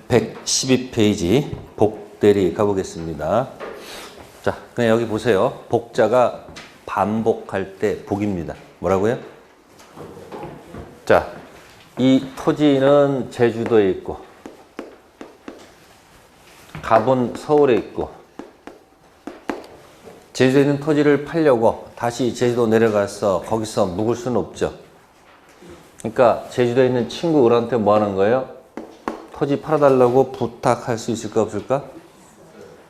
112페이지 복대리 가보겠습니다. 자, 그냥 여기 보세요. 복자가 반복할 때 복입니다. 뭐라고요? 자, 이 토지는 제주도에 있고 갑은 서울에 있고 제주도에 있는 토지를 팔려고 다시 제주도 내려가서 거기서 묵을 수는 없죠. 그러니까 제주도에 있는 친구 을한테 뭐 하는 거예요? 토지 팔아달라고 부탁할 수 있을까 없을까?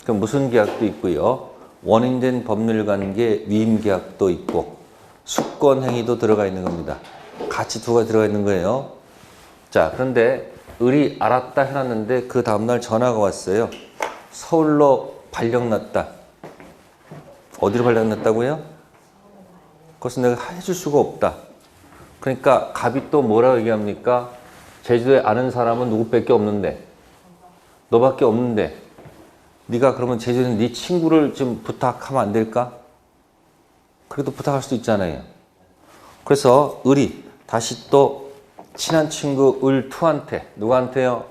그럼 무슨 계약도 있고요. 원인된 법률관계 위임계약도 있고 수권행위도 들어가 있는 겁니다. 같이 두 가지 들어가 있는 거예요. 자, 그런데 을이 알았다 해놨는데 그 다음날 전화가 왔어요. 서울로 발령났다. 어디로 발령났다고요? 그것은 내가 해줄 수가 없다. 그러니까 갑이 또 뭐라고 얘기합니까? 제주도에 아는 사람은 누구밖에 없는데 너밖에 없는데 네가 그러면 제주도에 네 친구를 좀 부탁하면 안 될까? 그래도 부탁할 수도 있잖아요. 그래서 을이 다시 또 친한 친구 을투한테 누구한테요?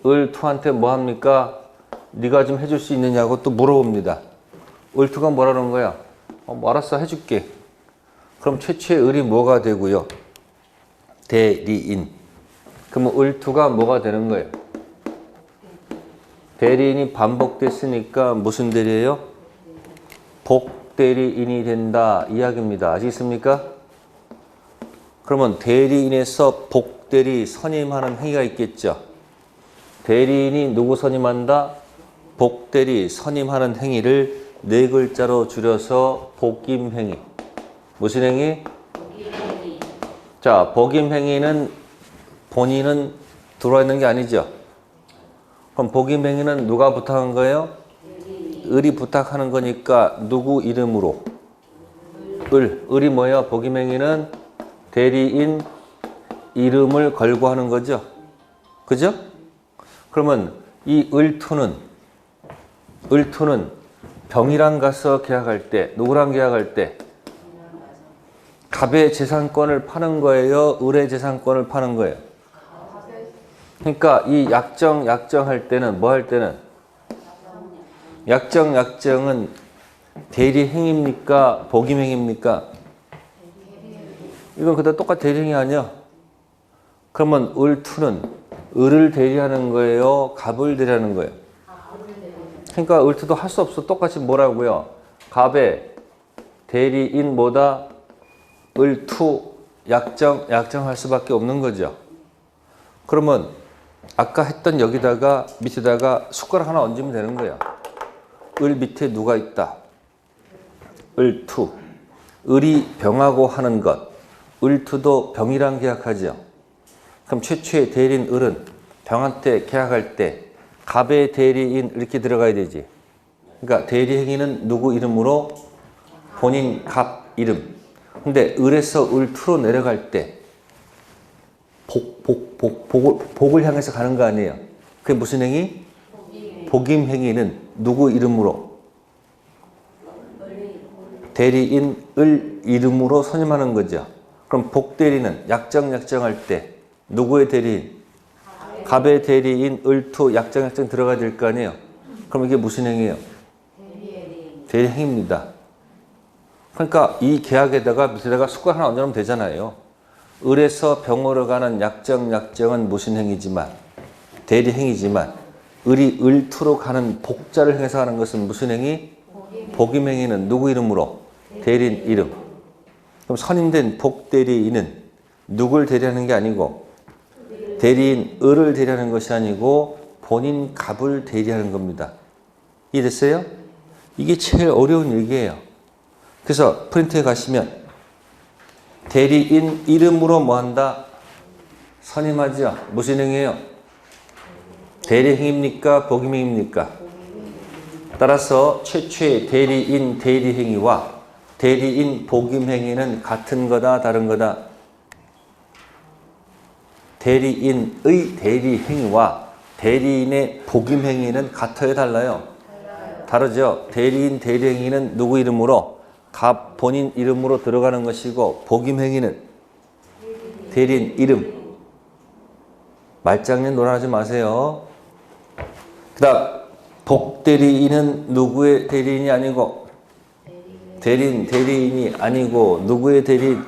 을투한테 뭐 합니까? 네가 좀 해줄 수 있느냐고 또 물어봅니다. 을투가 뭐라 그러는 거야? 뭐 알았어 해줄게. 그럼 최초의 을이 뭐가 되고요? 대리인. 그러면 을투가 뭐가 되는 거예요? 대리인이 반복됐으니까 무슨 대리예요? 복대리인이 된다 이야기입니다. 아시겠습니까? 그러면 대리인에서 복대리 선임하는 행위가 있겠죠. 대리인이 누구 선임한다? 복대리 선임하는 행위를 네 글자로 줄여서 복임행위. 무슨 행위? 복임행위. 자, 복임행위는 본인은 들어와 있는 게 아니죠. 그럼 복임행위는 누가 부탁한 거예요? 을이 부탁하는 거니까 누구 이름으로? 을이 뭐예요? 복임행위는 대리인 이름을 걸고 하는 거죠. 그죠? 그러면 이 을투는 병이랑 가서 계약할 때 누구랑 계약할 때 갑의 재산권을 파는 거예요? 을의 재산권을 파는 거예요? 그러니까 이 약정할 때는 뭐 할 때는 약정은 대리행위입니까? 복임행위입니까? 이건 그다 똑같이 대리행위 아니야? 그러면 을투는 을을 대리하는 거예요? 갑을 대리하는 거예요? 그러니까 을투도 할 수 없어. 똑같이 뭐라고요? 갑의 대리인 뭐다? 을투 약정할 수밖에 없는 거죠. 그러면 아까 했던 여기다가 밑에다가 숟가락 하나 얹으면 되는 거야. 을 밑에 누가 있다? 을투. 을이 병하고 하는 것. 을투도 병이랑 계약하죠. 그럼 최초의 대리인 을은 병한테 계약할 때 갑의 대리인 이렇게 들어가야 되지. 그러니까 대리행위는 누구 이름으로? 본인 갑 이름. 근데 을에서 을투로 내려갈 때 복을 향해서 가는 거 아니에요. 그게 무슨 행위? 복임행위는 누구 이름으로? 대리인 을 이름으로 선임하는 거죠. 그럼 복대리는 약정할 때 누구의 대리인? 갑의 대리인 을투 약정 들어가야 될 거 아니에요. 그럼 이게 무슨 행위예요? 대리행위입니다. 그러니까 이 계약에다가 밑에다가 숟가락 하나 얹어놓으면 되잖아요. 을에서 병으로 가는 약정은 무슨 행위지만 대리행위지만 을이 을투로 가는 복자를 행해서 하는 것은 무슨 행위? 복임행위는 누구 이름으로? 대리인 이름. 그럼 선임된 복대리인은 누굴 대리하는 게 아니고 대리인 을을 대리하는 것이 아니고 본인 갑을 대리하는 겁니다. 이해됐어요? 이게 제일 어려운 얘기예요. 그래서 프린트에 가시면 대리인 이름으로 뭐 한다? 선임하죠. 무슨 행위예요? 대리행위입니까? 복임행위입니까? 따라서 최초의 대리인 대리행위와 대리인 복임행위는 같은 거다, 다른 거다? 대리인의 대리행위와 대리인의 복임행위는 같아요, 달라요? 다르죠. 대리인 대리행위는 누구 이름으로? 갑 본인 이름으로 들어가는 것이고 복임행위는 대리인 이름. 말장난 놀아하지 마세요. 그 다음 복대리인은 누구의 대리인이 아니고 대리인이 아니고 누구의 대리인?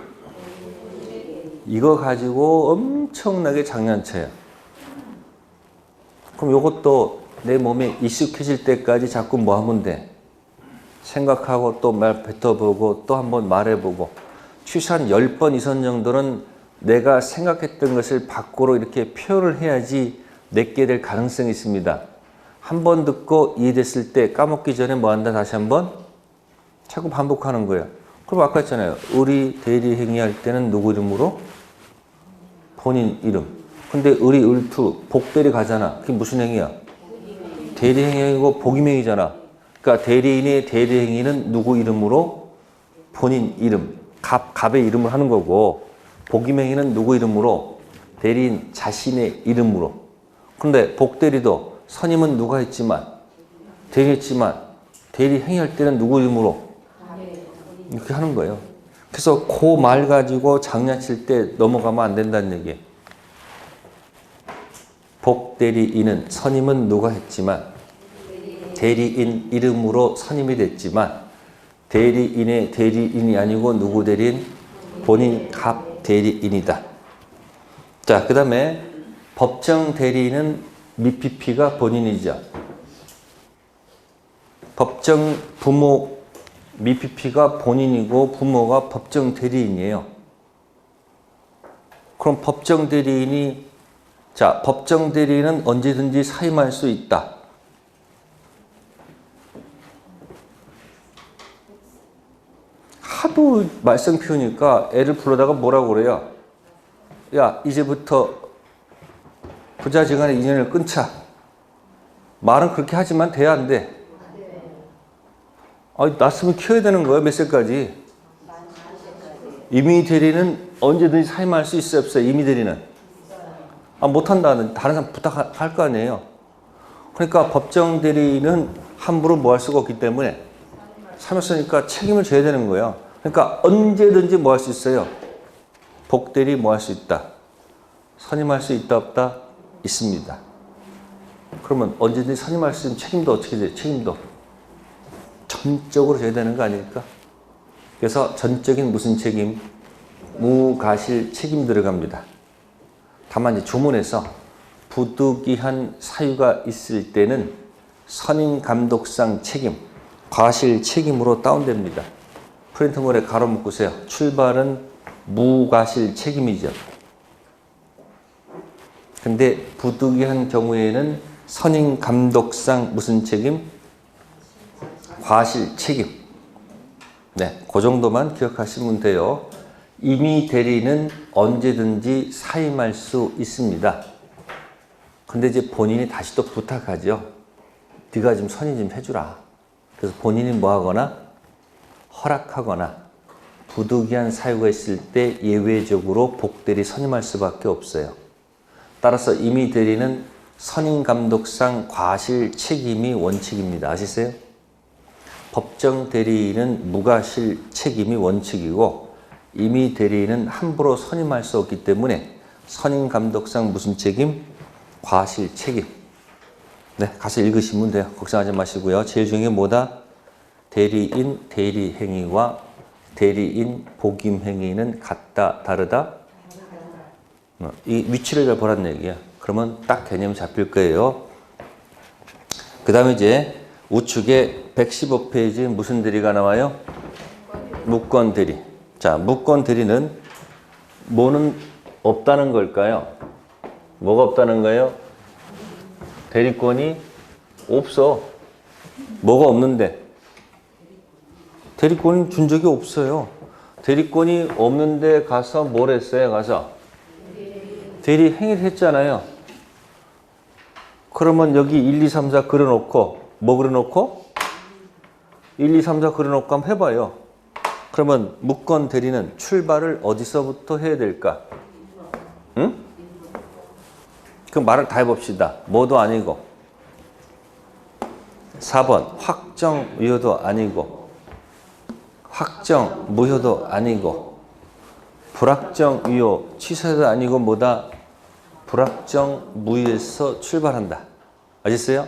이거 가지고 엄청나게 장난쳐요. 그럼 이것도 내 몸에 익숙해질 때까지 자꾸 뭐 하면 돼? 생각하고 또 말 뱉어보고 또 한번 말해보고 최소한 10번 이상 정도는 내가 생각했던 것을 밖으로 이렇게 표현을 해야지 내게 될 가능성이 있습니다. 한 번 듣고 이해됐을 때 까먹기 전에 뭐 한다? 다시 한번 자꾸 반복하는 거예요. 그럼 아까 했잖아요. 의리, 대리, 행위 할 때는 누구 이름으로? 본인 이름. 근데 의리, 을투, 복대리 가잖아. 그게 무슨 행위야? 대리 행위고 복임행위잖아. 그러니까 대리인의 대리 행위는 누구 이름으로? 본인 이름. 갑의 이름을 하는 거고 복임행위는 누구 이름으로? 대리인 자신의 이름으로. 그런데 복대리도 선임은 누가 했지만 대리했지만 대리 행위할 때는 누구 이름으로? 이렇게 하는 거예요. 그래서 그 말 가지고 장난칠 때 넘어가면 안 된다는 얘기예요. 복대리인은 선임은 누가 했지만 대리인 이름으로 선임이 됐지만 대리인의 대리인이 아니고 누구 대리인? 본인 갑 대리인이다. 자, 그 다음에 법정 대리인은 미피피가 본인이죠. 법정 부모 미피피가 본인이고 부모가 법정 대리인이에요. 그럼 법정 대리인이 법정 대리인은 언제든지 사임할 수 있다. 하도 말썽 피우니까 애를 불러다가 뭐라고 그래요? 야, 이제부터 부자지간의 인연을 끊자. 말은 그렇게 하지만 돼야 안 돼? 낳았으면 키워야 되는 거예요. 몇 살까지? 임의 대리는 언제든지 사임할 수 있어요, 없어요? 임의 대리는? 못한다는 다른 사람 부탁할 거 아니에요. 그러니까 법정 대리는 함부로 뭐 할 수가 없기 때문에 사임했으니까 책임을 져야 되는 거예요. 그러니까 언제든지 뭐 할 수 있어요? 복대리 뭐 할 수 있다? 선임할 수 있다, 없다? 있습니다. 그러면 언제든지 선임할 수 있는 책임도 어떻게 돼요? 책임도 전적으로 져야 되는 거 아닙니까? 그래서 전적인 무슨 책임? 무가실 책임 들어갑니다. 다만 이제 조문에서 부득이한 사유가 있을 때는 선임 감독상 책임, 과실 책임으로 다운됩니다. 프린트물에 가로 묶으세요. 출발은 무과실 책임이죠. 근데 부득이한 경우에는 선임 감독상 무슨 책임? 과실 책임. 네, 그 정도만 기억하시면 돼요. 임의 대리는 언제든지 사임할 수 있습니다. 근데 이제 본인이 다시 또 부탁하죠. 네가 좀 선임 좀 해주라. 그래서 본인이 뭐 하거나 허락하거나 부득이한 사유가 있을 때 예외적으로 복대리 선임할 수밖에 없어요. 따라서 임의 대리는 선임 감독상 과실 책임이 원칙입니다. 아시세요? 법정 대리인은 무과실 책임이 원칙이고 임의 대리인은 함부로 선임할 수 없기 때문에 선임 감독상 무슨 책임? 과실 책임. 네, 가서 읽으시면 돼요. 걱정하지 마시고요. 제일 중요한 게 뭐다? 대리인 대리행위와 대리인 복임행위는 같다, 다르다? 이 위치를 잘 보라는 얘기야. 그러면 딱 개념이 잡힐 거예요. 그 다음에 이제 우측에 115페이지 무슨 대리가 나와요? 무권 대리. 자, 무권 대리는 뭐는 없다는 걸까요? 뭐가 없다는 거예요? 대리권이 없어. 뭐가 없는데? 대리권을 준 적이 없어요. 대리권이 없는데 가서 뭘 했어요? 가서 대리 행위를 했잖아요. 그러면 여기 1, 2, 3, 4 그려놓고 뭐 그려놓고? 1, 2, 3, 4 그려놓고 한번 해봐요. 그러면 무권 대리는 출발을 어디서부터 해야 될까? 응? 그럼 말을 다 해봅시다. 뭐도 아니고 4번 확정 무효도 아니고 확정 무효도 아니고 불확정 유효 취소도 아니고 뭐다? 불확정 무위에서 출발한다. 아셨어요?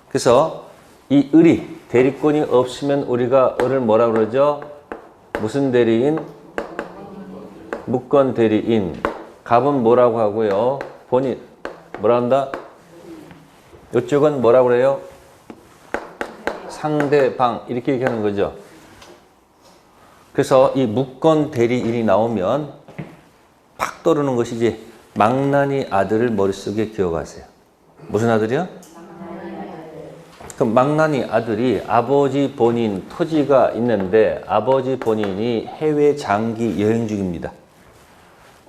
그래서 이 을이 대리권이 없으면 우리가 을을 뭐라 그러죠? 무슨 대리인? 무권 대리인. 갑은 뭐라고 하고요? 본인 뭐라 한다? 이쪽은 뭐라 그래요? 상대방 이렇게 얘기하는 거죠. 그래서 이 무권 대리인이 나오면 팍 떠오르는 것이지 망나니 아들을 머릿속에 기억하세요. 무슨 아들이요? 그럼 망나니 아들이 아버지 본인 토지가 있는데 아버지 본인이 해외 장기 여행 중입니다.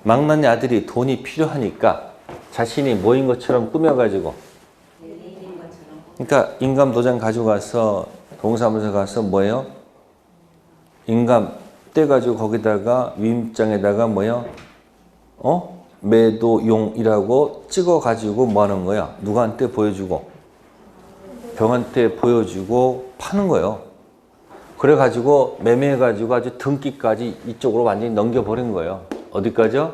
망나니 아들이 돈이 필요하니까 자신이 모인 것처럼 꾸며가지고 그러니까 인감 도장 가져가서 동사무소 가서 뭐예요? 인감 떼가지고 거기다가 위임장에다가 뭐예요? 매도용이라고 찍어가지고 뭐 하는 거야? 누구한테 보여주고 병한테 보여주고 파는 거예요. 그래가지고 매매해가지고 아주 등기까지 이쪽으로 완전히 넘겨버린 거예요. 어디까지요?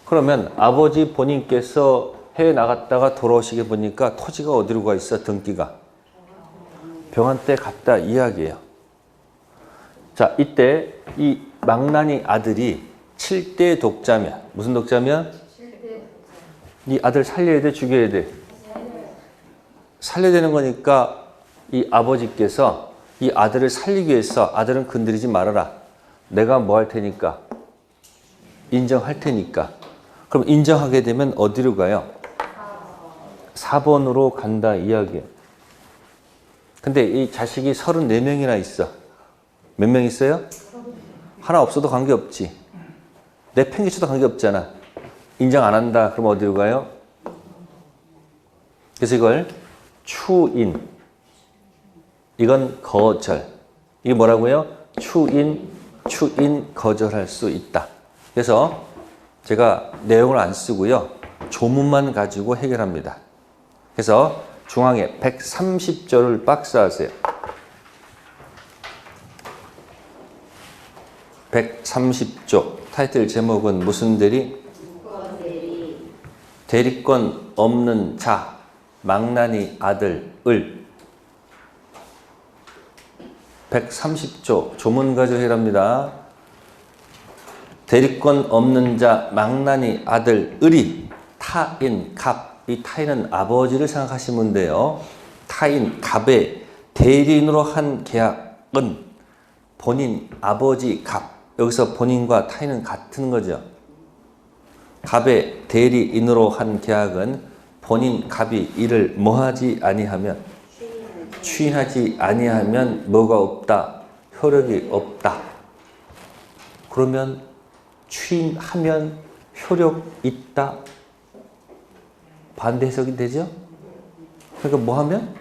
그러면 아버지 본인께서 해외 나갔다가 돌아오시게 보니까 토지가 어디로 가 있어? 등기가. 병한테 갔다 이야기예요. 자, 이때 이 망나니 아들이 7대 독자면 무슨 독자면? 이 아들 살려야 돼? 죽여야 돼? 살려야 되는 거니까 이 아버지께서 이 아들을 살리기 위해서 아들은 건드리지 말아라. 내가 뭐 할 테니까? 인정할 테니까. 그럼 인정하게 되면 어디로 가요? 4번으로 간다 이야기예요. 근데 이 자식이 34명이나 있어. 몇 명 있어요? 하나 없어도 관계없지. 내 팽개쳐도 관계없잖아. 인정 안 한다. 그럼 어디로 가요? 그래서 이걸 추인. 이건 거절. 이게 뭐라고요? 추인 거절할 수 있다. 그래서 제가 내용을 안 쓰고요. 조문만 가지고 해결합니다. 그래서 중앙에 130조를 박스하세요. 130조. 타이틀 제목은 무슨 대리? 대리권 없는 자, 망나니 아들, 을. 130조. 조문 가지고 해결합니다. 대리권 없는 자, 망나니 아들, 을이 타인, 갑. 이 타인은 아버지를 생각하시면 돼요. 타인, 갑의 대리인으로 한 계약은 본인, 아버지, 갑. 여기서 본인과 타인은 같은 거죠. 갑의 대리인으로 한 계약은 본인, 갑이 이를 뭐하지 아니하면 추인하지 아니하면 뭐가 없다? 효력이 없다. 그러면 추인하면 효력 있다. 반대 해석이 되죠? 그러니까 뭐 하면?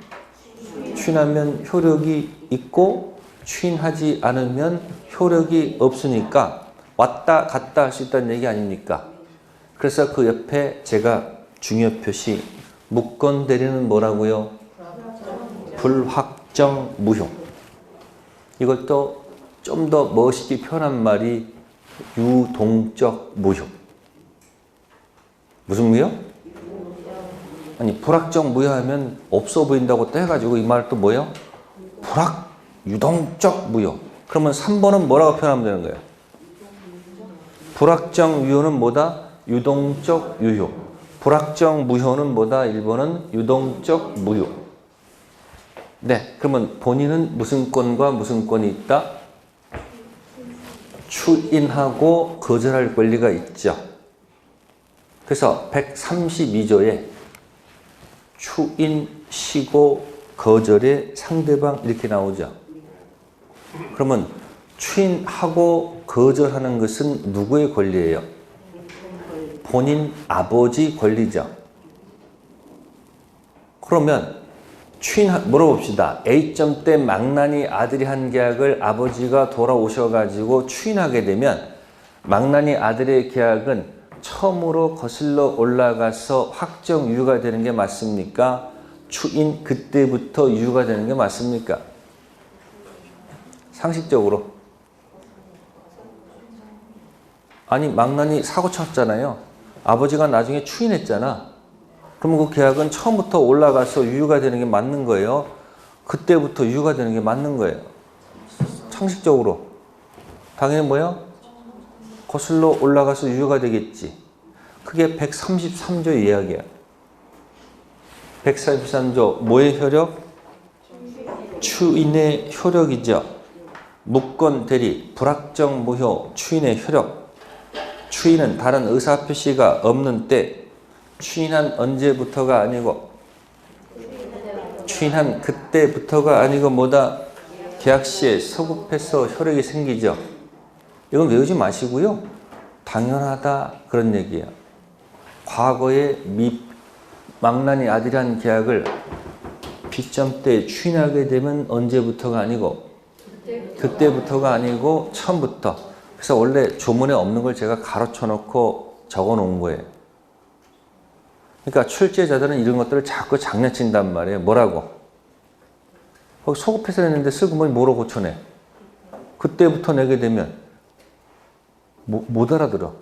추인하면 효력이 있고 추인하지 않으면 효력이 없으니까 왔다 갔다 할 수 있다는 얘기 아닙니까? 그래서 그 옆에 제가 중요 표시 무권 대리는 뭐라고요? 불확정 무효. 이걸 또 좀 더 멋있게 표현한 말이 유동적 무효. 무슨 무효? 아니 불확정 무효하면 없어 보인다고 또 해가지고 이 말 또 뭐예요? 유동적 무효. 그러면 3번은 뭐라고 표현하면 되는 거예요? 불확정 유효는 뭐다? 유동적 유효. 불확정 무효는 뭐다? 1번은 유동적 무효. 네, 그러면 본인은 무슨 권과 무슨 권이 있다? 추인하고 거절할 권리가 있죠. 그래서 132조에 추인, 시고, 거절의 상대방 이렇게 나오죠. 그러면 추인하고 거절하는 것은 누구의 권리예요? 본인 아버지 권리죠. 그러면 물어봅시다. A점 때 망나니 아들이 한 계약을 아버지가 돌아오셔가지고 추인하게 되면 망나니 아들의 계약은 처음으로 거슬러 올라가서 확정 유효가 되는 게 맞습니까? 추인 그때부터 유효가 되는 게 맞습니까? 상식적으로. 아니 망나니 사고 쳤잖아요. 아버지가 나중에 추인했잖아. 그러면 그 계약은 처음부터 올라가서 유효가 되는 게 맞는 거예요. 그때부터 유효가 되는 게 맞는 거예요. 상식적으로. 당연히 뭐야? 거슬러 올라가서 유효가 되겠지. 그게 133조 이야기야. 133조 뭐의 효력? 추인의 효력이죠. 무권 대리, 불확정 무효, 추인의 효력. 추인은 다른 의사표시가 없는 때, 추인한 언제부터가 아니고, 추인한 그때부터가 아니고 뭐다? 계약 시에 서급해서 효력이 생기죠. 이건 외우지 마시고요. 당연하다 그런 얘기야. 과거에 망나니 아들이란 계약을 B점 때 추인하게 되면 언제부터가 아니고 그때부터가 아니고 처음부터. 그래서 원래 조문에 없는 걸 제가 가로쳐 놓고 적어 놓은 거예요. 그러니까 출제자들은 이런 것들을 자꾸 장난친단 말이에요. 뭐라고? 거기 소급해서 냈는데 슬그머니 뭐로 고쳐내? 그때부터 내게 되면 못 알아들어.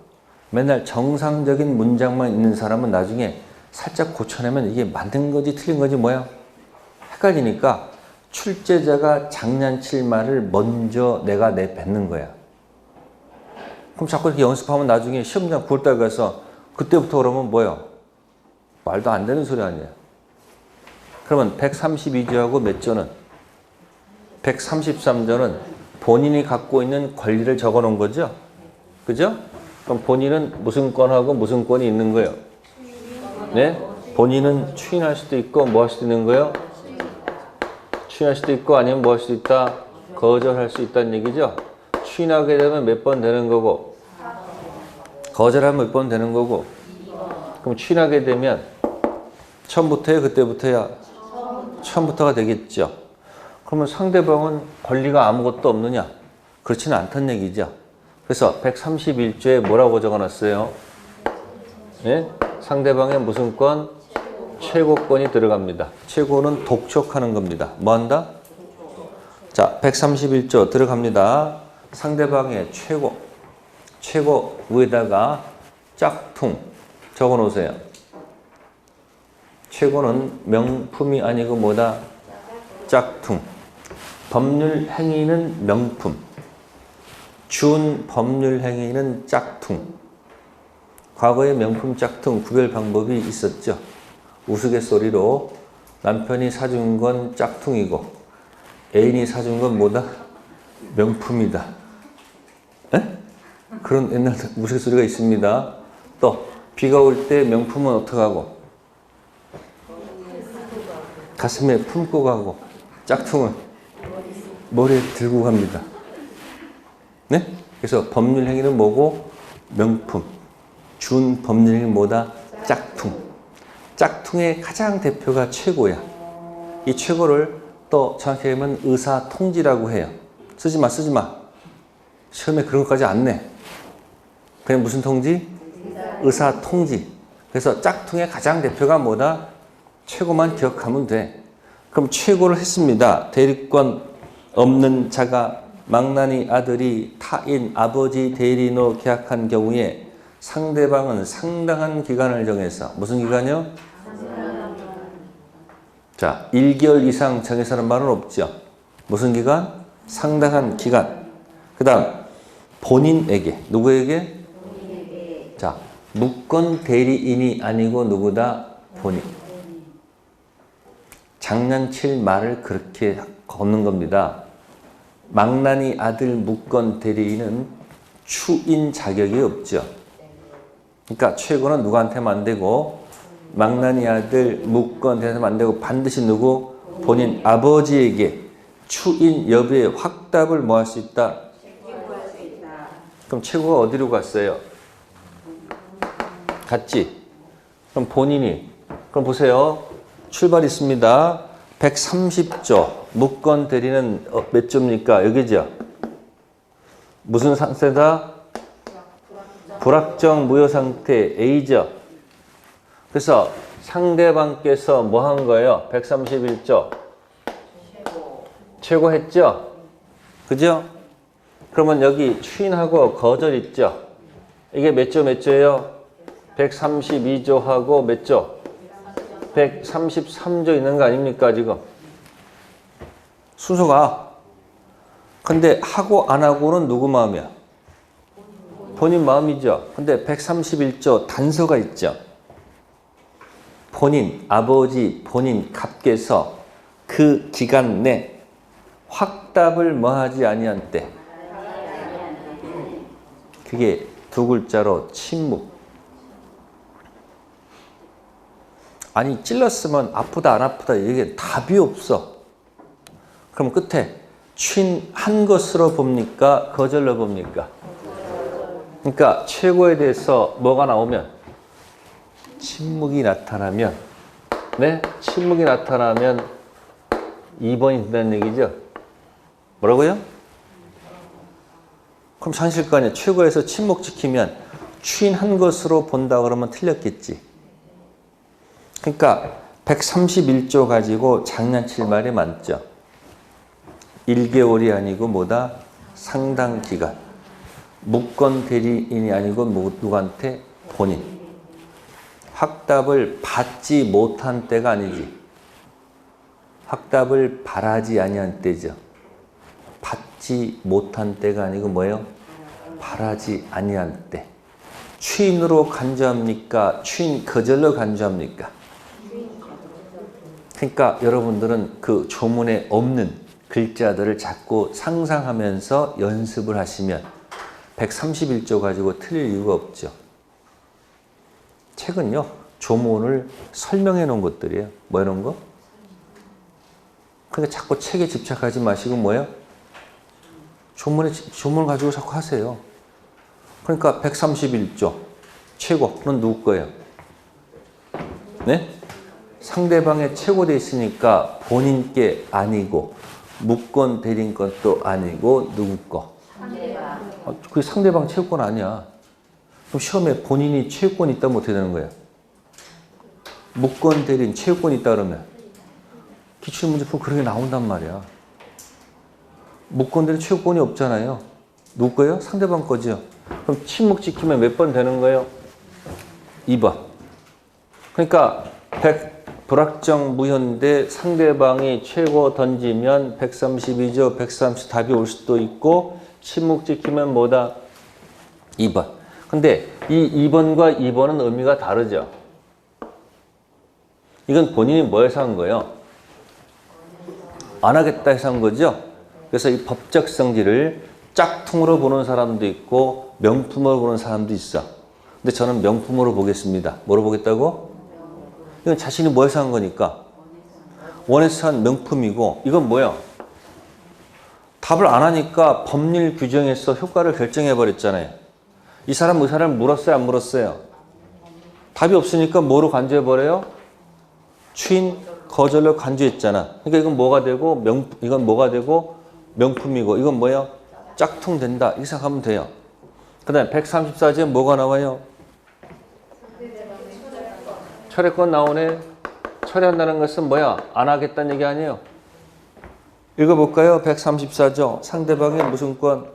맨날 정상적인 문장만 있는 사람은 나중에 살짝 고쳐내면 이게 맞는 건지 틀린 건지 뭐야? 헷갈리니까 출제자가 장난칠 말을 먼저 내가 내뱉는 거야. 그럼 자꾸 이렇게 연습하면 나중에 시험장 9월달 가서 그때부터 그러면 뭐야? 말도 안 되는 소리 아니야. 그러면 132조하고 몇 조는? 133조는 본인이 갖고 있는 권리를 적어 놓은 거죠? 그죠? 그럼 본인은 무슨 권하고 무슨 권이 있는 거예요? 네? 본인은 추인할 수도 있고 뭐 할 수도 있는 거예요? 추인할 수도 있고 아니면 뭐 할 수도 있다? 거절할 수 있다는 얘기죠? 추인하게 되면 몇 번 되는 거고 거절하면 몇 번 되는 거고 그럼 추인하게 되면 처음부터야 그때부터야? 처음부터가 되겠죠. 그러면 상대방은 권리가 아무것도 없느냐? 그렇지는 않다는 얘기죠. 그래서 131조에 뭐라고 적어놨어요? 네? 상대방의 무슨 권? 최고권이 들어갑니다. 최고는 독촉하는 겁니다. 뭐 한다? 자, 131조 들어갑니다. 상대방의 최고. 최고 위에다가 짝퉁 적어 놓으세요. 최고는 명품이 아니고 뭐다? 짝퉁. 법률 행위는 명품. 준 법률 행위는 짝퉁. 과거에 명품 짝퉁 구별 방법이 있었죠. 우스갯소리로 남편이 사준 건 짝퉁이고 애인이 사준 건 뭐다? 명품이다. 에? 그런 옛날 우스갯소리가 있습니다. 또 비가 올 때 명품은 어떡하고? 가슴에 품고 가고 짝퉁은 머리에 들고 갑니다. 네? 그래서 법률 행위는 뭐고? 명품. 준 법률 행위는 뭐다? 짝퉁. 짝퉁의 가장 대표가 최고야. 이 최고를 또 정확히 하면 의사통지라고 해요. 쓰지 마, 쓰지 마. 시험에 그런 것까지 안 내. 그냥 무슨 통지? 의사통지. 그래서 짝퉁의 가장 대표가 뭐다? 최고만 기억하면 돼. 그럼 최고를 했습니다. 대리권 없는 자가 망나니 아들이 타인 아버지 대리인으로 계약한 경우에 상대방은 상당한 기간을 정해서 무슨 기간이요? 자, 1개월 이상 정해서는 말은 없죠. 무슨 기간? 상당한 기간. 그 다음 본인에게. 누구에게? 자, 무권 대리인이 아니고 누구다? 본인. 장난칠 말을 그렇게 걷는 겁니다. 망나니 아들 무권 대리인은 추인 자격이 없죠. 그러니까 최고는 누구한테만 안 되고 망나니 아들 무권 대리인한테만 안 되고 반드시 누구? 본인 아버지에게 추인 여부의 확답을 뭐 할 수 있다? 그럼 최고가 어디로 갔어요? 갔지? 그럼 본인이 그럼 보세요. 출발 있습니다. 130조 무권 대리는 몇 조입니까? 여기죠. 무슨 상태다? 불확정 무효 상태 A죠. 그래서 상대방께서 뭐 한 거예요? 131조 최고 했죠? 그죠? 그러면 여기 추인하고 거절 있죠? 이게 몇 조 몇 조예요? 132조하고 몇 조? 133조 있는 거 아닙니까, 지금? 순서가. 근데 하고 안 하고는 누구 마음이야? 본인 마음이죠. 근데 131조 단서가 있죠. 본인, 아버지, 본인 값께서 그 기간 내 확답을 뭐하지 아니한 때. 그게 두 글자로 침묵. 아니 찔렀으면 아프다 안 아프다 이게 답이 없어. 그럼 끝에 취한 것으로 봅니까? 거절로 봅니까? 그러니까 최고에 대해서 뭐가 나오면 침묵이 나타나면 네? 침묵이 나타나면 2번이 된다는 얘기죠. 뭐라고요? 그럼 상실 거 아니야. 최고에서 침묵 지키면 취한 것으로 본다 그러면 틀렸겠지. 그러니까 131조 가지고 장난칠 말이 많죠. 1개월이 아니고 뭐다? 상당 기간. 무권 대리인이 아니고 누구한테? 본인. 확답을 받지 못한 때가 아니지. 확답을 바라지 아니한 때죠. 받지 못한 때가 아니고 뭐예요? 바라지 아니한 때. 취인으로 간주합니까? 취인 거절로 간주합니까? 그러니까 여러분들은 그 조문에 없는 글자들을 자꾸 상상하면서 연습을 하시면 131조 가지고 틀릴 이유가 없죠. 책은요, 조문을 설명해 놓은 것들이에요. 뭐 이런 거? 그러니까 자꾸 책에 집착하지 마시고 뭐예요? 조문을 가지고 자꾸 하세요. 그러니까 131조 최고는 누구 거예요? 네? 상대방의 최고돼 있으니까 본인께 아니고 무권 대리인 것도 아니고 누구 거? 상대방. 그게 상대방 최고권 아니야. 그럼 시험에 본인이 최고권이 있다면 어떻게 되는 거야? 무권 대리인 최고권이 있다 그러면 기출문제 풀 그런 게 나온단 말이야. 무권 대리인 최고권이 없잖아요. 누구 거예요? 상대방 거죠. 그럼 침묵 지키면 몇 번 되는 거예요? 2번. 그러니까 100 불확정 무현대 상대방이 최고 던지면 132조 130 답이 올 수도 있고 침묵 지키면 뭐다? 2번. 근데 이 2번과 2번은 의미가 다르죠. 이건 본인이 뭐 해서 한 거예요? 안 하겠다 해서 한 거죠. 그래서 이 법적 성질을 짝퉁으로 보는 사람도 있고 명품으로 보는 사람도 있어. 근데 저는 명품으로 보겠습니다. 뭐로 보겠다고? 이건 자신이 뭐 해서 한 거니까 원해서 한 명품이고 이건 뭐야? 답을 안 하니까 법률 규정에서 효과를 결정해 버렸잖아요. 이 사람 의사를 물었어요? 안 물었어요? 답이 없으니까 뭐로 간주해 버려요? 취인 거절로 간주했잖아. 그러니까 이건 뭐가 되고 이건 뭐가 되고 명품이고 이건 뭐야? 짝퉁 된다. 이렇게 생각하면 돼요. 그 다음에 134조에 뭐가 나와요? 철회권 나오네. 철회한다는 것은 뭐야? 안 하겠다는 얘기 아니에요. 읽어볼까요? 134조. 상대방의 무슨 권?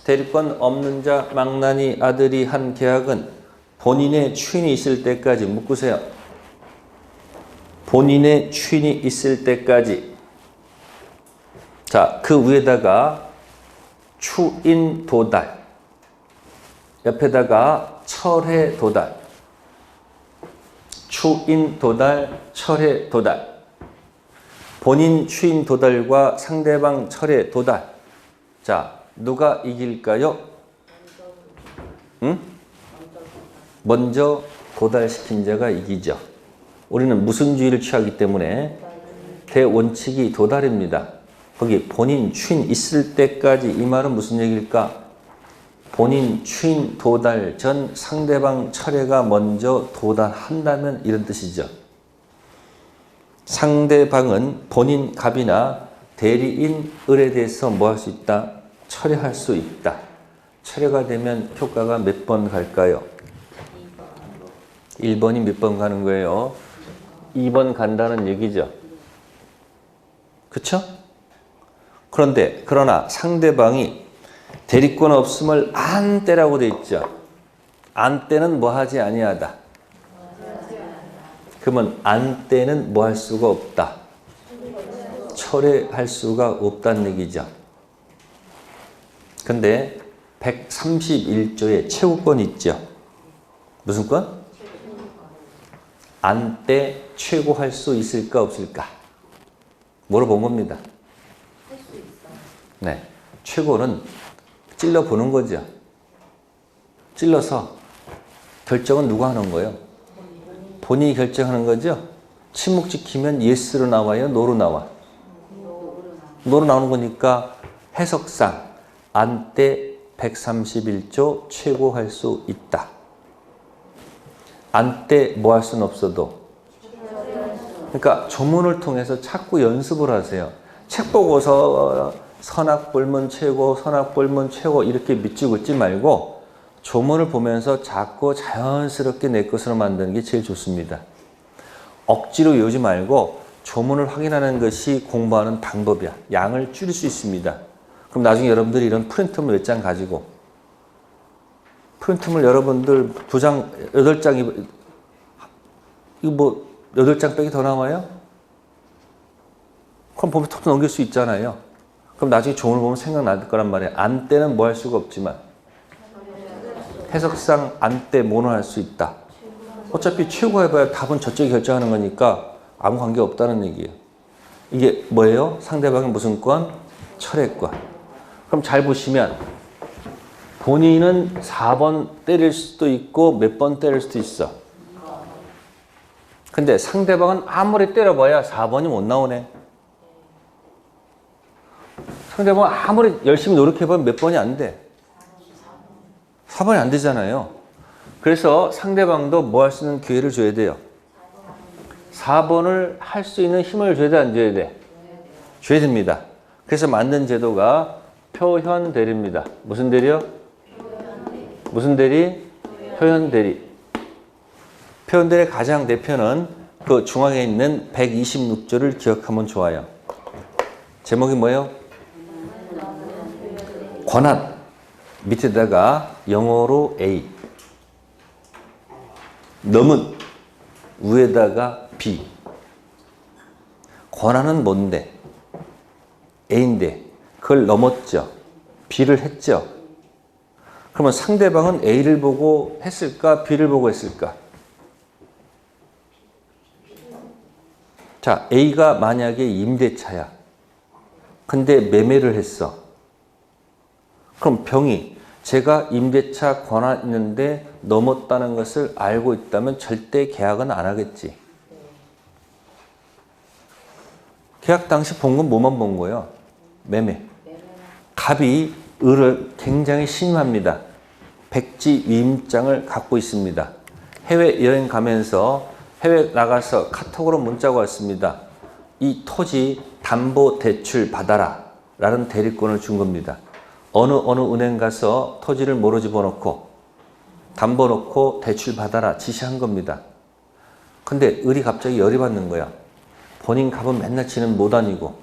대리권 없는 자 망나니 아들이 한 계약은 본인의 추인이 있을 때까지 묶으세요. 본인의 추인이 있을 때까지. 자, 그 위에다가 추인 도달. 옆에다가 철회 도달. 추인 도달, 철회 도달. 본인 추인 도달과 상대방 철회 도달. 자, 누가 이길까요? 응? 먼저 도달시킨 자가 이기죠. 우리는 무슨주의를 취하기 때문에 대원칙이 도달입니다. 거기 본인 추인 있을 때까지 이 말은 무슨 얘기일까? 본인 추인 도달 전 상대방 철회가 먼저 도달한다면 이런 뜻이죠. 상대방은 본인 갑이나 대리인 을에 대해서 뭐 할 수 있다? 철회할 수 있다. 철회가 되면 효과가 몇 번 갈까요? 1번이 몇 번 가는 거예요? 2번 간다는 얘기죠. 그쵸? 그러나 상대방이 대리권 없음을 안 때라고 돼 있죠. 안 때는 뭐 하지 아니하다. 그러면 안 때는 뭐 할 수가 없다. 철회할 수가 없다는 얘기죠. 근데 131조에 최고권 있죠. 무슨 권? 안 때 최고할 수 있을까 없을까? 물어본 겁니다. 네, 최고는 찔러보는 거죠. 찔러서 결정은 누가 하는 거예요? 본인이 결정하는 거죠. 침묵 지키면 예스로 나와요? 노로 나와? 노로 나오는 거니까 해석상 안 때 131조 최고할 수 있다. 안 때 뭐 할 수는 없어도. 그러니까 조문을 통해서 자꾸 연습을 하세요. 책 보고서 선악불문 최고, 선악불문 최고 이렇게 믿지 긋지 말고 조문을 보면서 자꾸 자연스럽게 내 것으로 만드는 게 제일 좋습니다. 억지로 외우지 말고 조문을 확인하는 것이 공부하는 방법이야. 양을 줄일 수 있습니다. 그럼 나중에 여러분들이 이런 프린트물 몇 장 가지고 프린트물 여러분들 2장, 8장이 이거 뭐 8장 빼기 더 나와요? 그럼 보면 톱 넘길 수 있잖아요. 그럼 나중에 조문을 보면 생각날 거란 말이에요. 안 때는 뭐 할 수가 없지만 해석상 안 때 뭐는 할 수 있다. 어차피 최고 해봐야 답은 저쪽이 결정하는 거니까 아무 관계 없다는 얘기예요. 이게 뭐예요? 상대방이 무슨 권? 철회권. 그럼 잘 보시면 본인은 4번 때릴 수도 있고 몇 번 때릴 수도 있어. 근데 상대방은 아무리 때려봐야 4번이 못 나오네. 상대방은 아무리 열심히 노력해보면 몇 번이 안 돼. 4번이 안 되잖아요. 그래서 상대방도 뭐 할 수 있는 기회를 줘야 돼요. 4번을 할 수 있는 힘을 줘야 돼, 안 줘야 돼? 줘야 됩니다. 그래서 만든 제도가 표현 대리입니다. 무슨 대리요? 무슨 대리? 표현 대리. 표현 대리의 가장 대표는 그 중앙에 있는 126조를 기억하면 좋아요. 제목이 뭐예요? 권한. 밑에다가 영어로 A. 넘은. 위에다가 B. 권한은 뭔데? A인데 그걸 넘었죠. B를 했죠. 그러면 상대방은 A를 보고 했을까? B를 보고 했을까? 자, A가 만약에 임대차야. 근데 매매를 했어. 그럼 병이 제가 임대차 권한 있는데 넘었다는 것을 알고 있다면 절대 계약은 안 하겠지. 계약 당시 본 건 뭐만 본 거예요? 매매. 갑이 을을 굉장히 신임합니다. 백지 위임장을 갖고 있습니다. 해외여행 가면서 해외 나가서 카톡으로 문자가 왔습니다. 이 토지 담보 대출 받아라 라는 대리권을 준 겁니다. 어느 은행 가서 토지를 뭐로 집어넣고 담보 넣고 대출 받아라 지시한 겁니다. 근데 을이 갑자기 열이 받는 거야. 본인 갑은 맨날 지는 못 다니고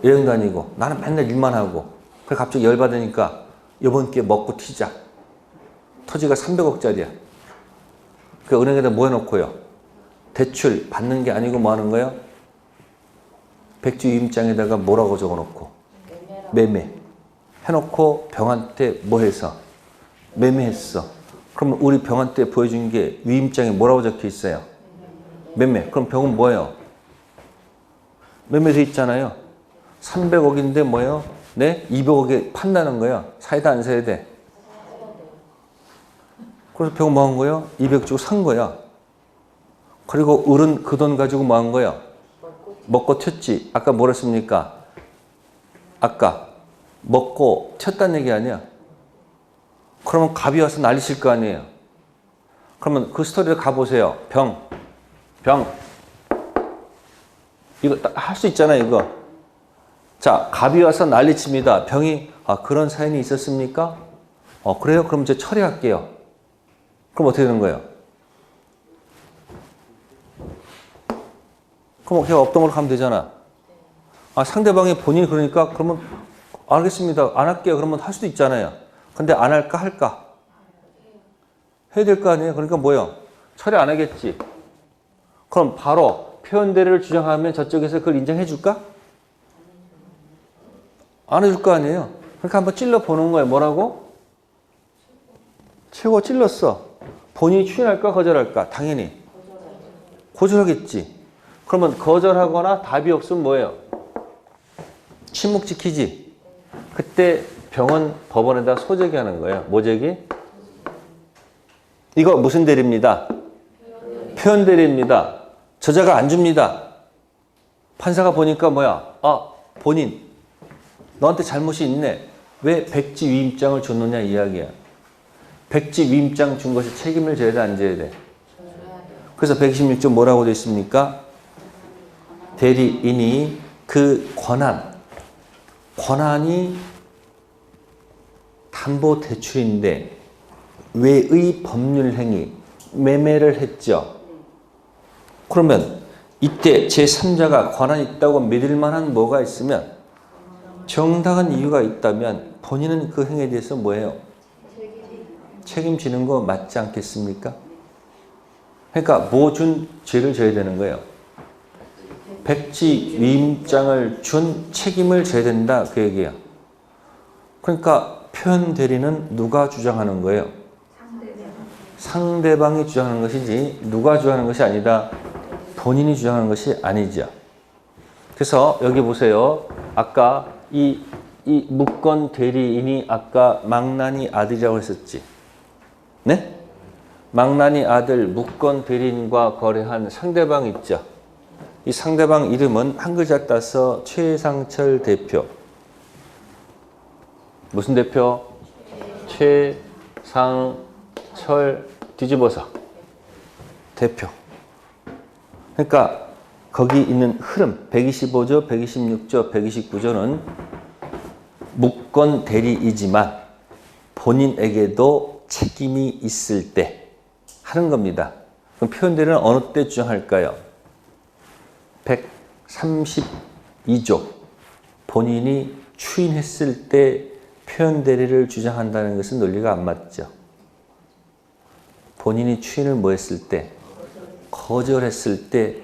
여행 다니고 나는 맨날 일만 하고 그래 갑자기 열 받으니까 이번 기회에 먹고 튀자. 토지가 300억짜리야. 그 은행에다 뭐 해놓고요? 대출 받는 게 아니고 뭐 하는 거예요? 백지 위임장에다가 뭐라고 적어놓고 매매 해놓고 병한테 뭐 해서 매매했어. 그러면 우리 병한테 보여준 게 위임장에 뭐라고 적혀 있어요? 매매. 그럼 병은 뭐예요? 매매돼 있잖아요. 300억인데 뭐예요? 네? 200억에 판다는 거예요. 사야 돼, 안 사야 돼? 그래서 병은 뭐 한 거예요? 200 주고 산 거야. 그리고 을은 그 돈 가지고 뭐 한 거예요? 먹고 튀었지. 아까 뭐라 했습니까? 아까 먹고 튀었다는 얘기 아니야? 그러면 갑이 와서 난리칠 거 아니에요? 그러면 그 스토리를 가보세요. 병. 이거 할 수 있잖아요, 이거. 자, 갑이 와서 난리칩니다. 병이, 그런 사연이 있었습니까? 그래요? 그럼 이제 처리할게요. 그럼 어떻게 되는 거예요? 그럼 그냥 없던 걸로 가면 되잖아. 상대방이 본인이 그러니까, 그러면, 알겠습니다. 안 할게요. 그러면 할 수도 있잖아요. 근데 안 할까, 할까? 해야 될 거 아니에요. 그러니까 뭐요? 처리 안 하겠지. 그럼 바로 표현 대리를 주장하면 저쪽에서 그걸 인정해 줄까? 안 해줄 거 아니에요. 그러니까 한번 찔러 보는 거예요. 뭐라고? 최고 찔렀어. 본인이 추인할까 거절할까? 당연히 거절하겠지. 그러면 거절하거나 답이 없으면 뭐예요? 침묵 지키지. 그때 병원 법원에다 소제기하는 거예요. 뭐 제기? 이거 무슨 대리입니다? 표현 대리입니다. 저자가 안 줍니다. 판사가 보니까 뭐야? 아, 본인 너한테 잘못이 있네. 왜 백지 위임장을 줬느냐 이야기야. 백지 위임장 준 것이 책임을 져야 돼, 안 져야 돼? 그래서 126조 뭐라고 되어 있습니까? 대리인이 그 권한이 담보 대출인데 외의 법률 행위, 매매를 했죠. 그러면 이때 제3자가 권한이 있다고 믿을 만한 뭐가 있으면 정당한 이유가 있다면 본인은 그 행위에 대해서 뭐예요? 책임지는 거 맞지 않겠습니까? 그러니까 뭐 준 죄를 져야 되는 거예요. 백지 위임장을 준 책임을 져야 된다 그 얘기야. 그러니까 표현 대리는 누가 주장하는 거예요? 상대방이 주장하는 것이지 누가 주장하는 것이 아니다. 본인이 주장하는 것이 아니죠. 그래서 여기 보세요. 아까 이 무권 대리인이 아까 망나니 아들이라고 했었지. 네? 망나니 아들 무권 대리인과 거래한 상대방 있죠. 이 상대방 이름은 한 글자 따서 최상철 대표. 무슨 대표? 최상철 뒤집어서 대표. 그러니까 거기 있는 흐름 125조, 126조, 129조는 무권 대리이지만 본인에게도 책임이 있을 때 하는 겁니다. 그럼 표현 대리는 어느 때 주장할까요? 132조 본인이 추인했을 때 표현 대리를 주장한다는 것은 논리가 안 맞죠. 본인이 추인을 뭐 했을 때? 거절했을 때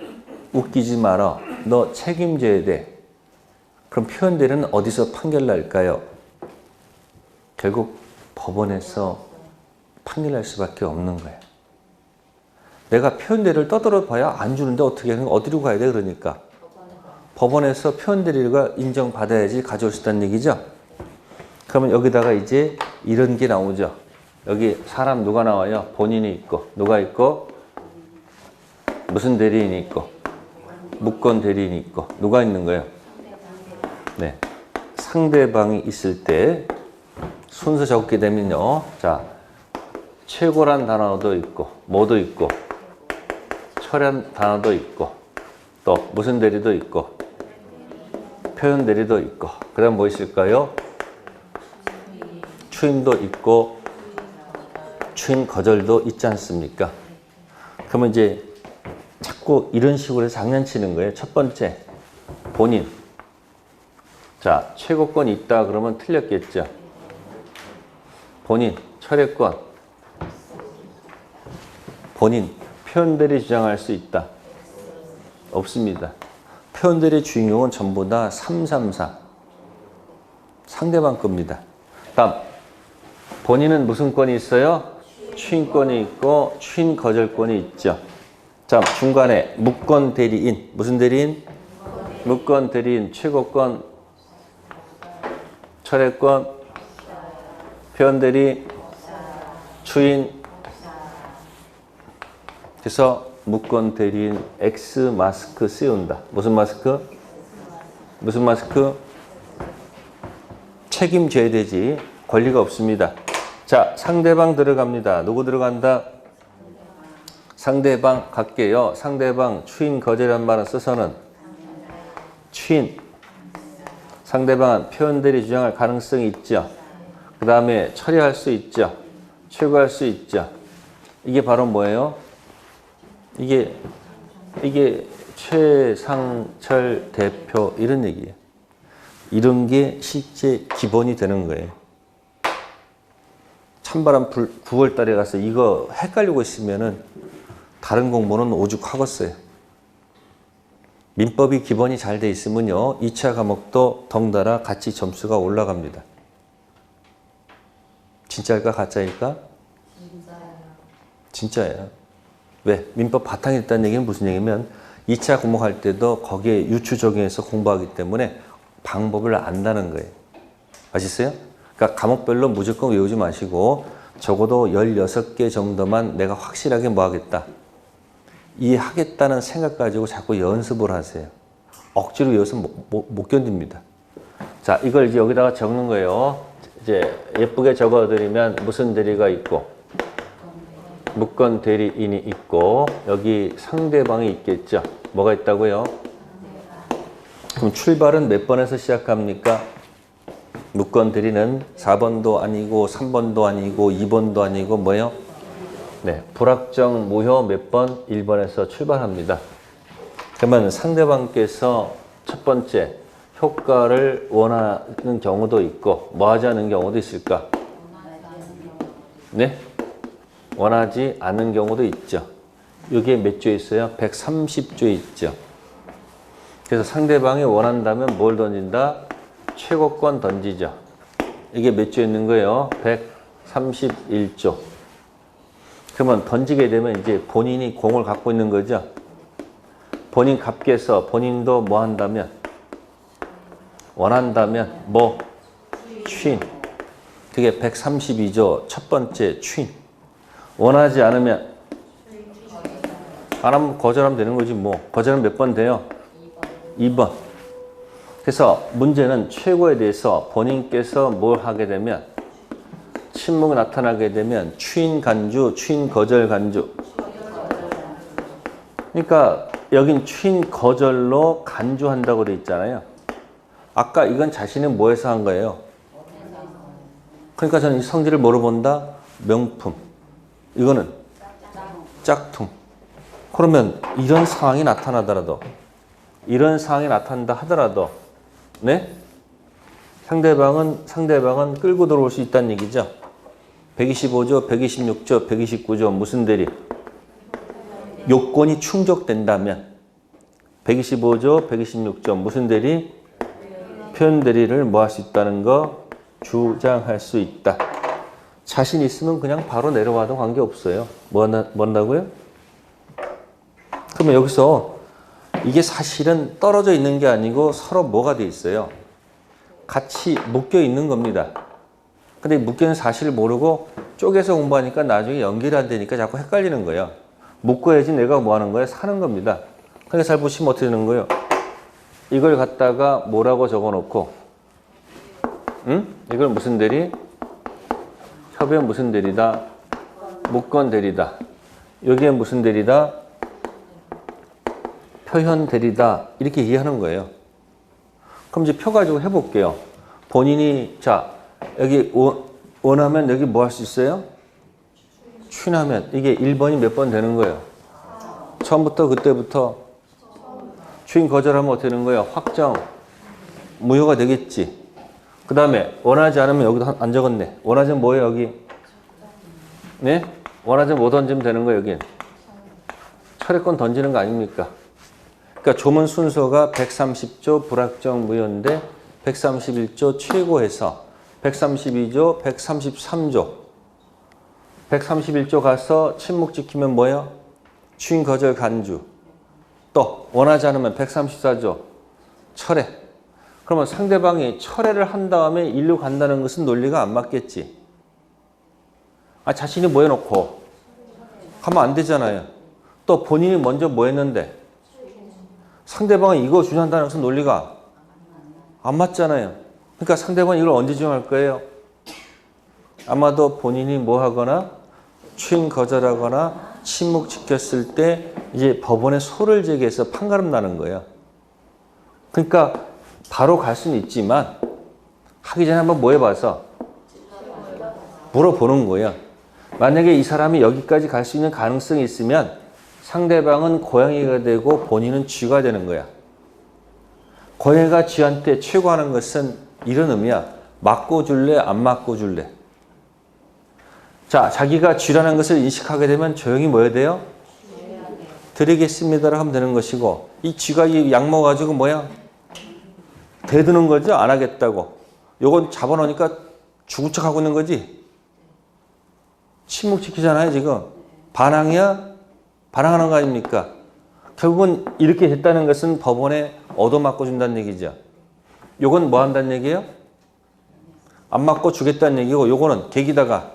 웃기지 마라. 너 책임져야 돼. 그럼 표현 대리는 어디서 판결 날까요? 결국 법원에서 판결 날 수밖에 없는 거예요. 내가 표현 대리를 떠들어 봐야 안 주는데 어떻게 하는 거야? 어디로 가야 돼? 그러니까 법원에서 표현 대리가 인정받아야지 가져올 수 있다는 얘기죠. 그러면 여기다가 이제 이런 게 나오죠. 여기 사람 누가 나와요? 본인이 있고 누가 있고 무슨 대리인이 있고 무권 대리인이 있고 누가 있는 거예요? 네, 상대방이 있을 때 순서 적게 되면요. 자, 최고란 단어도 있고 뭐도 있고 철한 단어도 있고 또 무슨 대리도 있고 표현 대리도 있고 그 다음 뭐 있을까요? 추임도 있고 추임 거절도 있지 않습니까? 그러면 이제 자꾸 이런 식으로 해서 장난치는 거예요. 첫 번째, 본인. 자, 최고권이 있다 그러면 틀렸겠죠. 본인, 철회권. 본인, 표현대리 주장할 수 있다. 없습니다. 표현대리 주인공은 전부 다 333. 상대방 겁니다. 다음, 본인은 무슨 권이 있어요? 추인권이 있고 추인 거절권이 있죠. 자, 중간에 무권 대리인. 무슨 대리인? 무권 대리인, 최고권, 철회권, 표현 대리, 추인. 그래서 무권 대리인 X 마스크 씌운다. 무슨 마스크? 무슨 마스크? 책임져야 되지. 권리가 없습니다. 자, 상대방 들어갑니다. 누구 들어간다? 상대방 갈게요. 상대방 추인 거절한 말은 써서는 추인. 상대방은 표현 대리 주장할 가능성이 있죠. 그 다음에 처리할 수 있죠. 최고할 수 있죠. 이게 바로 뭐예요? 이게 최상철 대표 이런 얘기예요. 이런 게 실제 기본이 되는 거예요. 찬바람 9월 달에 가서 이거 헷갈리고 있으면은 다른 공부는 오죽하겠어요. 민법이 기본이 잘 돼 있으면요. 2차 과목도 덩달아 같이 점수가 올라갑니다. 진짜일까 가짜일까? 진짜예요. 왜? 민법 바탕이 있다는 얘기는 무슨 얘기냐면 2차 과목 할 때도 거기에 유추 적용해서 공부하기 때문에 방법을 안다는 거예요. 아시겠어요? 그러니까 과목별로 무조건 외우지 마시고 적어도 16개 정도만 내가 확실하게 뭐 하겠다. 이해하겠다는 생각 가지고 자꾸 연습을 하세요. 억지로 외워서 못 견딥니다. 자, 이걸 이제 여기다가 적는 거예요. 이제 예쁘게 적어드리면 무슨 대리가 있고 무건 대리인이 있고 여기 상대방이 있겠죠. 뭐가 있다고요? 그럼 출발은 몇 번에서 시작합니까? 무건 대리는 4번도 아니고 3번도 아니고 2번도 아니고 뭐예요? 네, 불확정 무효 몇 번? 1번에서 출발합니다. 그러면 상대방께서 첫 번째 효과를 원하는 경우도 있고 뭐 하지 않는 경우도 있을까? 네? 원하지 않는 경우도 있죠. 이게 몇 조에 있어요? 130조에 있죠. 그래서 상대방이 원한다면 뭘 던진다? 최고권 던지죠. 이게 몇 조에 있는 거예요? 131조. 그러면 던지게 되면 이제 본인이 공을 갖고 있는 거죠. 본인 값께서 본인도 뭐 한다면? 원한다면 뭐? 추인. 그게 132조 첫 번째 추인. 원하지 않으면 안 하면 거절하면 되는 거지 뭐. 거절은 몇 번 돼요? 2번. 그래서 문제는 최고에 대해서 본인께서 뭘 하게 되면 침묵이 나타나게 되면 추인 간주, 추인 거절 간주. 그러니까 여긴 추인 거절로 간주한다고 돼 있잖아요. 아까 이건 자신이 뭐해서 한 거예요? 그러니까 저는 이 성질을 뭐로 본다? 명품. 이거는 짝퉁. 그러면 이런 상황이 나타나더라도 이런 상황이 나타난다 하더라도 네? 상대방은 끌고 들어올 수 있다는 얘기죠. 125조, 126조, 129조 무슨 대리? 요건이 충족된다면 125조, 126조 무슨 대리? 표현 대리를 뭐 할 수 있다는 거 주장할 수 있다. 자신 있으면 그냥 바로 내려와도 관계없어요. 뭐 한다고요? 그러면 여기서 이게 사실은 떨어져 있는 게 아니고 서로 뭐가 돼 있어요? 같이 묶여 있는 겁니다. 근데 묶여있는 사실을 모르고 쪼개서 공부하니까 나중에 연결이 안 되니까 자꾸 헷갈리는 거예요. 묶어야지 내가 뭐 하는 거예요? 사는 겁니다. 그러니까 잘 보시면 어떻게 되는 거예요? 이걸 갖다가 뭐라고 적어놓고 이걸 무슨 대리? 협의는 무슨 대리다? 무건 대리다. 여기에 무슨 대리다? 표현 대리다. 이렇게 이해하는 거예요. 그럼 이제 표 가지고 해볼게요. 본인이 자 여기 원하면 여기 뭐 할 수 있어요? 추인하면 이게 1번이 몇 번 되는 거예요? 처음부터 그때부터 추인 거절하면 어떻게 되는 거예요? 확정 무효가 되겠지. 그 다음에 원하지 않으면 여기도 안 적었네. 원하지 뭐예요 여기? 네? 원하지 뭐 던지면 되는 거예요 여긴? 철회권 던지는 거 아닙니까? 그러니까 조문 순서가 130조 불확정 무효인데 131조 최고해서 132조, 133조 131조 가서 침묵 지키면 뭐예요? 추인 거절 간주. 또 원하지 않으면 134조 철회. 그러면 상대방이 철회를 한 다음에 일로 간다는 것은 논리가 안 맞겠지. 자신이 뭐 해놓고 하면 안 되잖아요. 또 본인이 먼저 뭐 했는데 상대방이 이거 주장한다는 것은 논리가 안 맞잖아요. 그러니까 상대방이 이걸 언제 주장할 거예요? 아마도 본인이 뭐 하거나 추인 거절하거나 침묵 지켰을 때 이제 법원에 소를 제기해서 판가름 나는 거예요. 그러니까 바로 갈 수는 있지만 하기 전에 한번 뭐 해봐서 물어보는 거예요. 만약에 이 사람이 여기까지 갈 수 있는 가능성이 있으면 상대방은 고양이가 되고 본인은 쥐가 되는 거야. 고양이가 쥐한테 최고하는 것은 이런 의미야. 맞고 줄래? 안 맞고 줄래? 자, 자기가 쥐라는 것을 인식하게 되면 조용히 뭐 해야 돼요? 드리겠습니다라고 하면 되는 것이고, 이 쥐가 이 약 먹어가지고 뭐야? 대드는 거죠? 안 하겠다고. 요건 잡아놓으니까 죽은 척 하고 있는 거지? 침묵시키잖아요, 지금. 반항이야? 반항하는 거 아닙니까? 결국은 이렇게 됐다는 것은 법원에 얻어맞고 준다는 얘기죠. 요건 뭐 한다는 얘기예요? 안 맞고 주겠다는 얘기고, 요거는 계기다가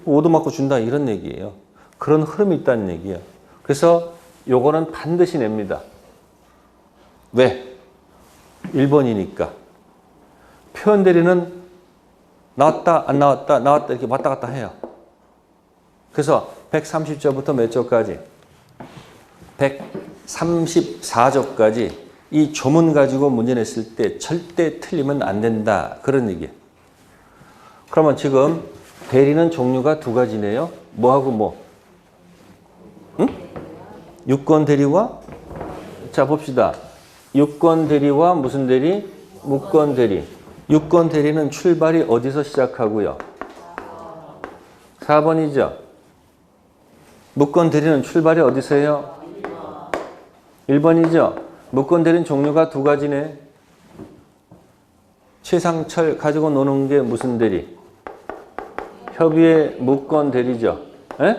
얻어맞고 준다 이런 얘기예요. 그런 흐름이 있다는 얘기예요. 그래서 요거는 반드시 냅니다. 왜? 1번이니까. 표현 대리는 나왔다, 안 나왔다, 나왔다 이렇게 왔다 갔다 해요. 그래서 130조부터 몇 조까지? 134조까지 이 조문 가지고 문제 냈을 때 절대 틀리면 안 된다. 그런 얘기예요. 그러면 지금 대리는 종류가 두 가지네요. 뭐하고 뭐? 응? 유권 대리와? 자, 봅시다. 유권 대리와 무슨 대리? 무권 대리. 유권 대리는 출발이 어디서 시작하고요? 4번이죠. 무권 대리는 출발이 어디서 해요? 1번이죠. 무권 대리는 종류가 두 가지네. 최상철 가지고 노는 게 무슨 대리? 협의의 무권 대리죠. 에?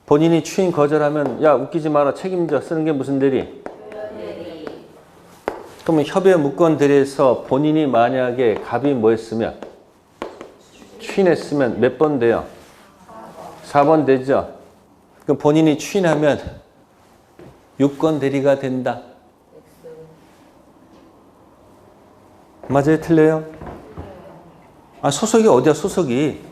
본인이 추인 거절하면 야 웃기지 마라 책임져 쓰는 게 무슨 대리? 그러면 협의의 무권 대리에서 본인이 만약에 갑이 뭐 했으면? 추인했으면 몇 번 돼요? 4번 되죠. 그럼 본인이 추인하면 유권 대리가 된다. 맞아요? 틀려요? 아, 소속이 어디야, 소속이?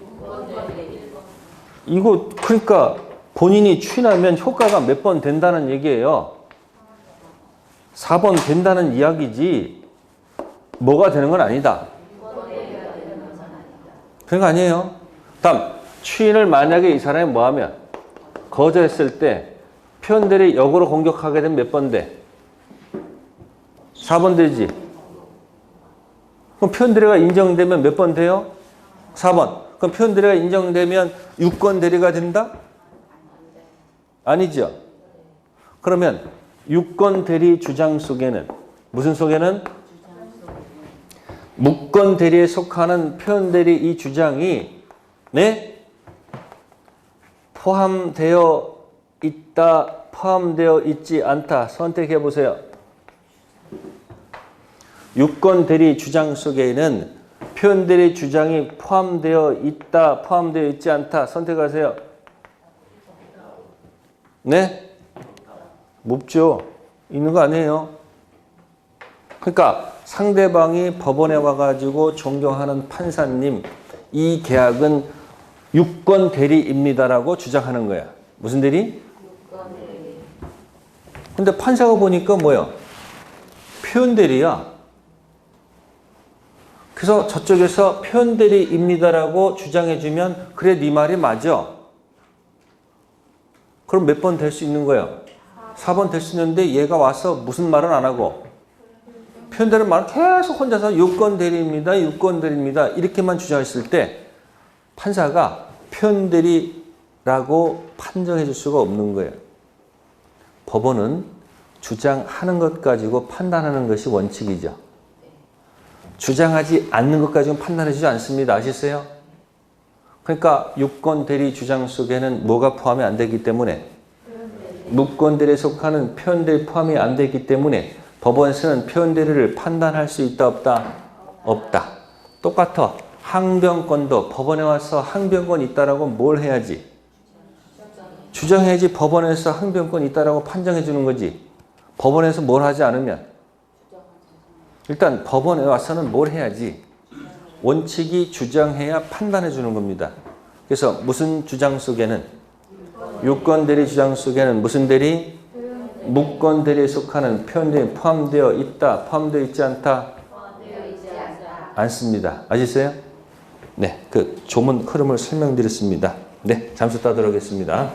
이거, 그러니까 본인이 추인하면 효과가 몇 번 된다는 얘기예요. 4번 된다는 이야기지, 뭐가 되는 건 아니다. 그런 거 아니에요. 다음, 추인을 만약에 이 사람이 뭐 하면? 거절했을 때, 표현들이 역으로 공격하게 되면 몇 번 돼? 4번 되지. 그럼 표현대리가 인정되면 몇 번 돼요? 4번. 그럼 표현대리가 인정되면 유권 대리가 된다? 아니죠. 그러면 유권 대리 주장 속에는 무슨 속에는? 무권 대리에 속하는 표현대리 이 주장이 네? 포함되어 있다, 포함되어 있지 않다. 선택해 보세요. 유권 대리 주장 속에는 표현 대리 주장이 포함되어 있다, 포함되어 있지 않다. 선택하세요. 네? 묻죠. 있는 거 아니에요. 그러니까 상대방이 법원에 와가지고 존경하는 판사님, 이 계약은 유권 대리입니다라고 주장하는 거야. 무슨 대리? 근데 판사가 보니까 뭐야? 표현 대리야. 그래서 저쪽에서 표현 대리입니다라고 주장해주면 그래 네 말이 맞아. 그럼 몇 번 될 수 있는 거예요? 4번 될 수 있는데 얘가 와서 무슨 말은 안 하고 표현 대리 말은 계속 혼자서 유권 대리입니다. 유권 대리입니다. 이렇게만 주장했을 때 판사가 표현 대리라고 판정해 줄 수가 없는 거예요. 법원은 주장하는 것 가지고 판단하는 것이 원칙이죠. 주장하지 않는 것 가지고 판단해 주지 않습니다. 아시세요? 그러니까 유권 대리 주장 속에는 뭐가 포함이 안 되기 때문에 무권 대리에 속하는 표현 대리 포함이 안 되기 때문에 법원에서는 표현 대리를 판단할 수 있다 없다? 없다. 똑같아. 항변권도 법원에 와서 항변권 있다라고 뭘 해야지? 주장해야지. 법원에서 항변권 있다라고 판정해 주는 거지. 법원에서 뭘 하지 않으면 일단 법원에 와서는 뭘 해야지? 원칙이 주장해야 판단해 주는 겁니다. 그래서 무슨 주장 속에는? 유권 대리 주장 속에는 무슨 대리? 무권 대리에 속하는 표현 대리 포함되어 있다, 포함되어 있지 않다? 않습니다. 아시세요? 네, 그 조문 흐름을 설명드렸습니다. 네, 잠시 따도록 하겠습니다.